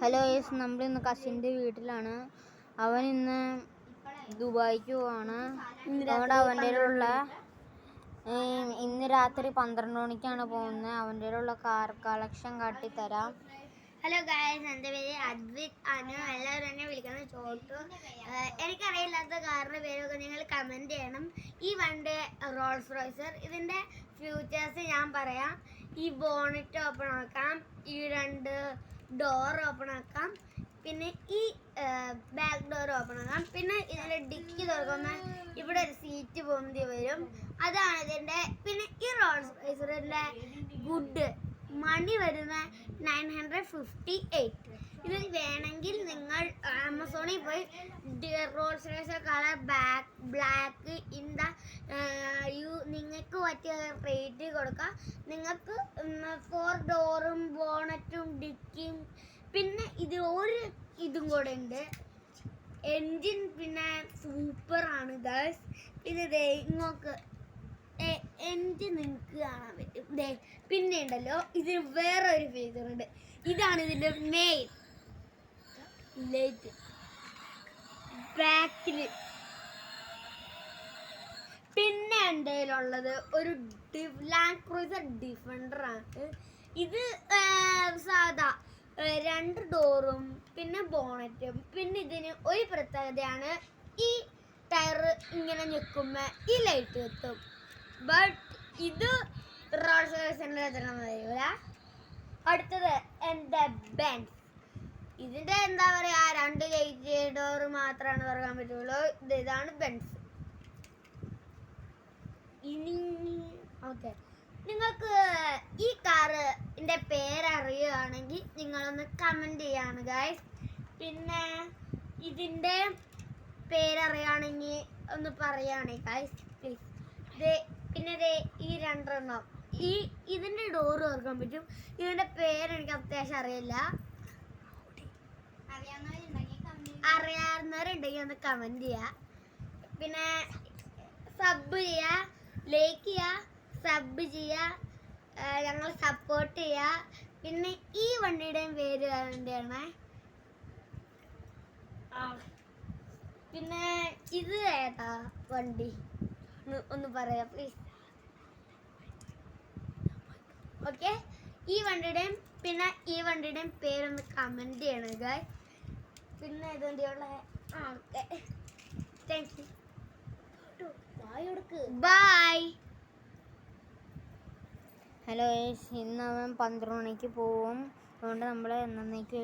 Hello yes, നമ്മൾ ഇന്ന് കസിൻ്റെ വീട്ടിലാണ്. അവൻ ഇന്ന് ദുബായിക്ക് പോവാണ്. അതുകൊണ്ട് അവൻ്റെ ഇന്ന് രാത്രി 12 മണിക്കാണ് പോകുന്നത്. അവൻ്റെ കാർ കളക്ഷൻ കാട്ടിത്തരാം. ഹലോ ഗായ്സ്, എൻ്റെ പേര് അദ്വിത് ആണ്. എല്ലാവരും എന്നെ വിളിക്കുന്നത് ചോട്ടു. എനിക്കറിയില്ലാത്ത കാറിൻ്റെ പേരൊക്കെ നിങ്ങൾ കമൻറ്റ് ചെയ്യണം. ഈ വണ്ടി റോൾസ് റോയ്സർ. ഇതിൻ്റെ ഫ്യൂച്ചേഴ്സ് ഞാൻ പറയാം. ഈ ബോണറ്റ് ഓപ്പൺ ആക്കാം, ഈ 2 ഡോർ ഓപ്പൺ ആക്കാം, പിന്നെ ഈ ബാക്ക് ഡോർ ഓപ്പൺ ആക്കാം, പിന്നെ ഇതിൻ്റെ ഡിക്കി തുറക്കുമ്പോൾ ഇവിടെ ഒരു സീറ്റ് പൊന്തി വരും. അതാണ് ഇതിൻ്റെ. പിന്നെ ഈ റോൾസ് റോയ്സറിൻ്റെ ഗുഡ് മണി വരുന്ന 958. ഇത് വേണമെങ്കിൽ നിങ്ങൾ ആമസോണിൽ പോയി Rolls Royce colour black in the നിങ്ങൾക്ക് പറ്റിയ റേറ്റ് കൊടുക്കാം. നിങ്ങൾക്ക് 4 ഡോറും ബോണറ്റും ഡിക്കിയും പിന്നെ ഇതും കൂടെ ഉണ്ട്. എൻജിൻ പിന്നെ സൂപ്പറാണ് ഗൈസ്. ഇത് ഇങ്ങോട്ട് എൻജിൻ നിങ്ങൾക്ക് കാണാൻ പറ്റും. പിന്നെ ഉണ്ടല്ലോ, ഇതിന് വേറെ ഒരു ഫീച്ചർ ഉണ്ട്. ഇതാണ് ഇതിൻ്റെ മെയിൻ ലൈറ്റ്. ബാക്കിൽ പിന്നെ ഉള്ളത് ഒരു ലാൻഡ് ക്രൂസർ ഡിഫൻഡർ ആണ്. ഇത് സാധാ 2 ഡോറും പിന്നെ ബോണറ്റും. പിന്നെ ഇതിന് ഒരു പ്രത്യേകതയാണ്, ഈ ടയർ ഇങ്ങനെ ഞെക്കുമ്പോൾ ഈ ലൈറ്റ് എത്തും. ബട്ട് ഇത് റോൾസ് റോയ്സിൻ്റെ വരില്ല. അടുത്തത് എൻ്റെ ബെൻസ്. ഇതിൻ്റെ എന്താ പറയുക, 2 ലൈറ്റ് ഡോറ് മാത്രമാണ് തുറക്കാൻ പറ്റുള്ളൂ. ഇതാണ് ബെൻസ്. ഇനി ഓക്കെ, നിങ്ങൾക്ക് ഈ കാറിൻ്റെ പേരറിയുകയാണെങ്കിൽ നിങ്ങളൊന്ന് കമൻറ്റ് ചെയ്യാണ് ഗൈസ്. പിന്നെ ഇതിൻ്റെ പേരറിയുകയാണെങ്കിൽ ഒന്ന് പറയുകയാണെങ്കിൽ ഗൈസ് പ്ലീസ്. പിന്നെ ഈ 2 എണ്ണം ഇതിൻ്റെ ഡോറ് തുറക്കാൻ പറ്റും. ഇതിൻ്റെ പേരെനിക്ക് അത്യാവശ്യം അറിയില്ല. അറിയാവുന്നവരുണ്ടെങ്കിൽ ഒന്ന് കമൻറ്റ് ചെയ്യുക. പിന്നെ സബ് ചെയ്യുക, ലൈക്ക് ചെയ്യുക, സബ് ചെയ്യുക, ഞങ്ങൾ സപ്പോർട്ട് ചെയ്യുക. പിന്നെ ഈ വണ്ടിയുടെയും പേര് വേണ്ടിയാണ്. പിന്നെ ഇത് ഏതാ വണ്ടി ഒന്ന് പറയാം പ്ലീസ്. ഓക്കെ, ഈ വണ്ടിയുടെയും പിന്നെ ഈ വണ്ടിയുടെയും പേരൊന്ന് കമൻറ്റ് ചെയ്യണം ഗായ്സ്. പിന്നെ ഇതുവണ്ടിയുള്ള okay, thank you, bye. Hello yes, ഇന്ന് അവൻ 12 മണിക്ക് പോവും. അതുകൊണ്ട് നമ്മൾ എന്നേക്ക്